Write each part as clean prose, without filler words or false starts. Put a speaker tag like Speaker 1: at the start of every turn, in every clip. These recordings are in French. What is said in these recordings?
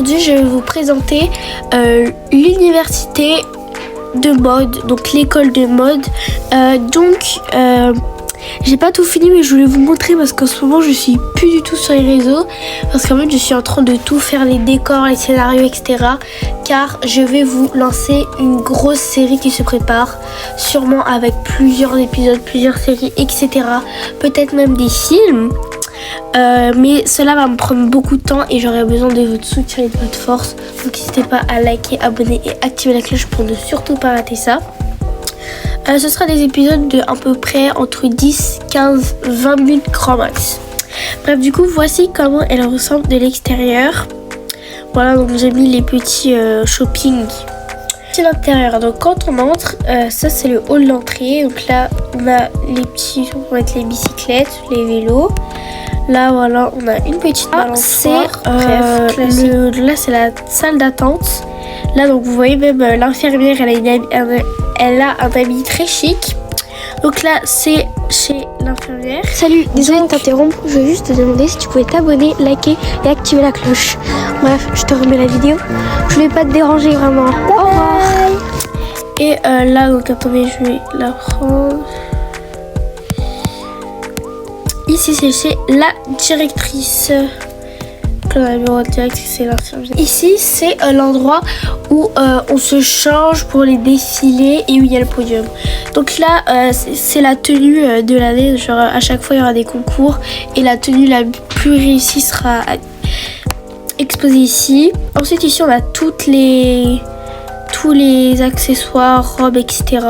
Speaker 1: aujourd'hui je vais vous présenter l'université de mode, donc l'école de mode. J'ai pas tout fini, mais je voulais vous montrer parce qu'en ce moment je suis plus du tout sur les réseaux, parce qu'en fait je suis en train de tout faire, les décors, les scénarios, etc. Car je vais vous lancer une grosse série qui se prépare, sûrement avec plusieurs épisodes, plusieurs séries, etc. Peut-être même des films. Mais cela va me prendre beaucoup de temps et j'aurai besoin de votre soutien et de votre force. Donc n'hésitez pas à liker, abonner et activer la cloche pour ne surtout pas rater ça. Ce sera des épisodes de à peu près entre 10, 15, 20 minutes grand max. Bref, du coup, voici comment elle ressemble de l'extérieur. Voilà, donc j'ai mis les petits shopping. C'est l'intérieur. Donc quand on entre, ça c'est le hall d'entrée. Donc là, on a les petits, on va mettre les bicyclettes, les vélos. Là, voilà, on a une petite balançoire. Là, c'est la salle d'attente. Là, donc vous voyez même l'infirmière, elle a un habit très chic. Donc là, c'est chez l'infirmière.
Speaker 2: Salut, désolée de t'interrompre. Je veux juste te demander si tu pouvais t'abonner, liker et activer la cloche. Bref, je te remets la vidéo. Je voulais pas te déranger vraiment. Au revoir.
Speaker 1: Et là, donc attendez, je vais la prendre. Ici, c'est chez la directrice. La bureau de directrice, c'est l'infirmière. Ici, c'est l'endroit où on se change pour les défilés et où il y a le podium. Donc là, c'est la tenue de l'année. Genre, à chaque fois, il y aura des concours. Et la tenue la plus réussie sera exposée ici. Ensuite, ici, on a tous les accessoires, robes, etc.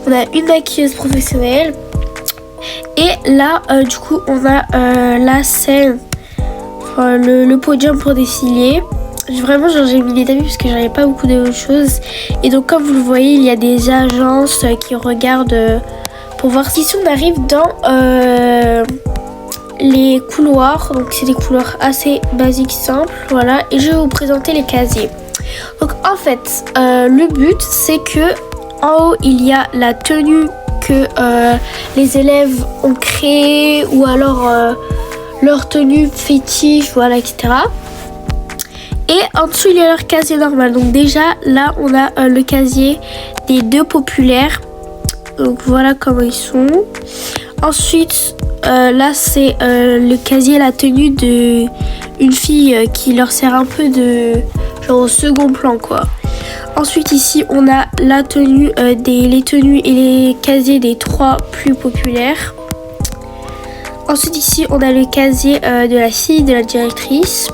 Speaker 1: On a une maquilleuse professionnelle. Et là, du coup, on a la scène, le podium pour défiler. Vraiment, j'ai mis des tapis parce que j'avais pas beaucoup d'autres choses. Et donc, comme vous le voyez, il y a des agences qui regardent pour voir si on arrive dans les couloirs. Donc, c'est des couloirs assez basiques, simples. Voilà. Et je vais vous présenter les casiers. Donc, en fait, le but, c'est que en haut, il y a la tenue que les élèves ont créée, ou alors leur tenue fétiche, voilà, etc. Et en dessous, il y a leur casier normal. Donc déjà, là, on a le casier des deux populaires. Donc voilà comment ils sont. Ensuite, là, c'est le casier, la tenue de une fille qui leur sert un peu de genre au second plan, quoi. Ensuite, ici, on a la tenue, les tenues et les casiers des trois plus populaires. Ensuite, ici, on a le casier de la fille de la directrice.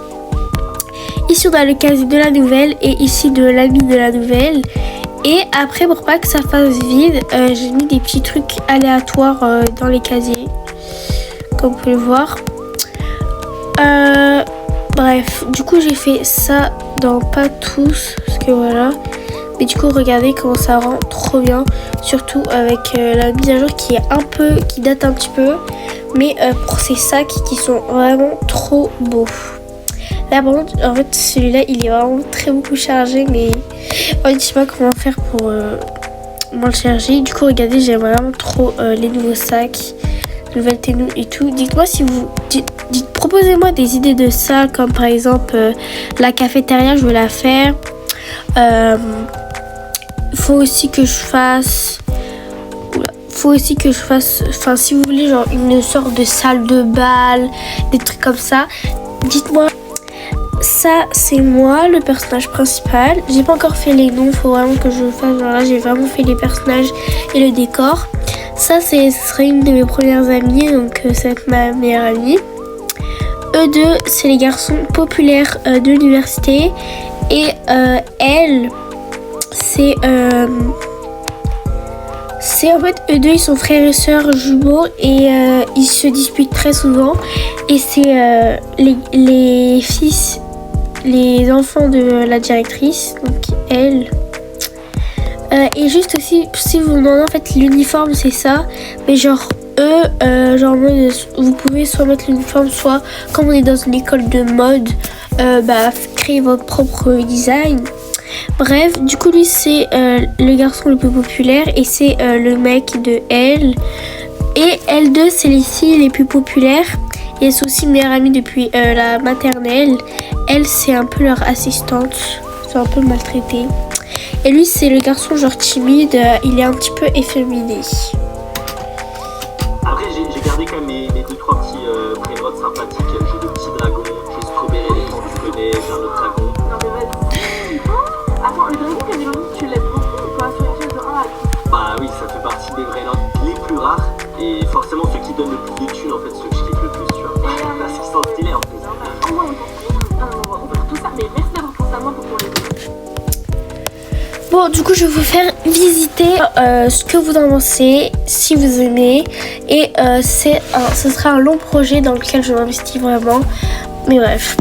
Speaker 1: Ici, on a le casier de la nouvelle et ici de l'ami de la nouvelle. Et après, pour pas que ça fasse vide, j'ai mis des petits trucs aléatoires dans les casiers, comme vous pouvez le voir. Bref, du coup, j'ai fait ça dans pas tous, parce que voilà. Mais du coup, regardez comment ça rend trop bien, surtout avec la mise à jour qui date un petit peu. Mais pour ces sacs qui sont vraiment trop beaux. Là, par contre, en fait, celui-là, il est vraiment très beaucoup chargé, mais je sais pas comment faire pour moins le charger. Du coup, regardez, j'aime vraiment trop les nouveaux sacs, nouvelles tenues et tout. Dites-moi si vous... Proposez-moi des idées de ça, comme par exemple la cafétéria, je veux la faire. Faut aussi que je fasse, enfin si vous voulez, genre une sorte de salle de bal, des trucs comme ça. Dites-moi. Ça, c'est moi, le personnage principal. J'ai pas encore fait les noms, faut vraiment que je le fasse. Genre là, j'ai vraiment fait les personnages et le décor. Ça, ce serait une de mes premières amies, donc ça va être ma meilleure amie. Eux deux, c'est les garçons populaires de l'université. Et elle, c'est en fait, eux deux, ils sont frères et sœurs jumeaux et ils se disputent très souvent. Et c'est les fils, les enfants de la directrice, donc elle. Et juste aussi, si vous vous demandez, en fait, l'uniforme, c'est ça. Mais genre, eux, genre, vous pouvez soit mettre l'uniforme, soit, comme on est dans une école de mode, créer votre propre design. Bref, du coup, lui, c'est le garçon le plus populaire et c'est le mec de elle. Et L2, c'est les filles les plus populaires. Et elles sont aussi meilleures amies depuis la maternelle. Elle, c'est un peu leur assistante. Ils sont un peu maltraités. Et lui, c'est le garçon genre timide. Il est un petit peu efféminé.
Speaker 3: Après, j'ai gardé quand même mes 2-3 petits prénoms sympathiques. J'ai le petit dragon, j'ai Strawberry, les gens que je connais, j'ai un autre dragon.
Speaker 4: Non mais vas-y. Attends, le dragon Camélon, tu l'aimes beaucoup ou pas sur une échelle de 1 à 10?
Speaker 3: Bah oui, ça fait partie des vrais notes les plus rares. Et forcément, ceux qui donnent le plus de thunes, en fait, ceux que je kiffe le plus, tu vois. Parce qu'ils sont stylés en plus.
Speaker 4: Oh ouais, on peut faire tout ça, mais merci d'avoir pensé à moi pour ton livre.
Speaker 1: Bon, du coup, je vais vous faire visiter ce que vous en pensez, si vous aimez. Et ce sera un long projet dans lequel je m'investis vraiment. Mais bref.